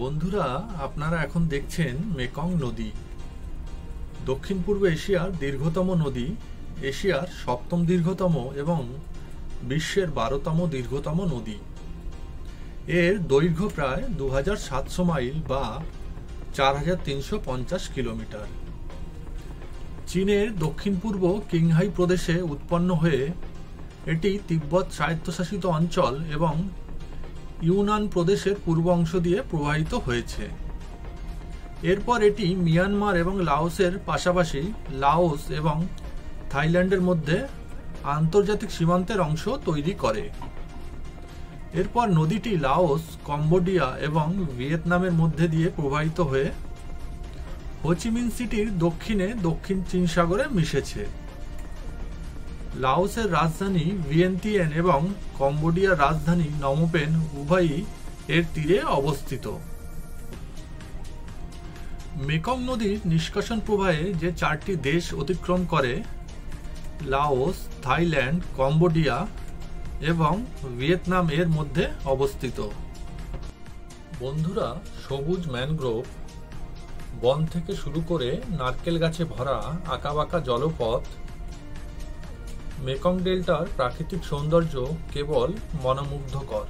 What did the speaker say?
বন্ধুরা, আপনারা এখন দেখছেন মেকং নদী। দক্ষিণ পূর্ব এশিয়ার দীর্ঘতম নদী, এশিয়ার সপ্তম দীর্ঘতম এবং বিশ্বের 12তম দীর্ঘতম নদী। এর দৈর্ঘ্য প্রায় 2700 মাইল বা 4350 কিলোমিটার। চীনের দক্ষিণ পূর্ব কিংহাই প্রদেশে উৎপন্ন হয়ে এটি তিব্বত স্বায়ত্তশাসিত অঞ্চল এবং ইউনান প্রদেশের পূর্ব অংশ দিয়ে প্রবাহিত হয়েছে। এরপর এটি মিয়ানমার এবং লাওসের পাশাপাশি লাওস এবং থাইল্যান্ডের মধ্যে আন্তর্জাতিক সীমান্তের অংশ তৈরি করে। এরপর নদীটি লাওস, কম্বোডিয়া এবং ভিয়েতনামের মধ্যে দিয়ে প্রবাহিত হয়ে হোচিমিন সিটির দক্ষিণে দক্ষিণ চীন সাগরে মিশেছে। লাওসের রাজধানী ভিয়েন্তিয়ান এবং কম্বোডিয়ার রাজধানী নমপেন উভয়ই এর তীরে অবস্থিত। মেকং নদীর নিষ্কাশন প্রবাহে যে 4টি দেশ অতিক্রম করে, লাওস, থাইল্যান্ড, কম্বোডিয়া এবং ভিয়েতনাম এর মধ্যে অবস্থিত। বন্ধুরা, সবুজ ম্যানগ্রোভ বন থেকে শুরু করে নারকেল গাছে ভরা আঁকাবাঁকা জলপথ, মেকং ডেল্টার প্রাকৃতিক সৌন্দর্য কেবল মনোমুগ্ধকর।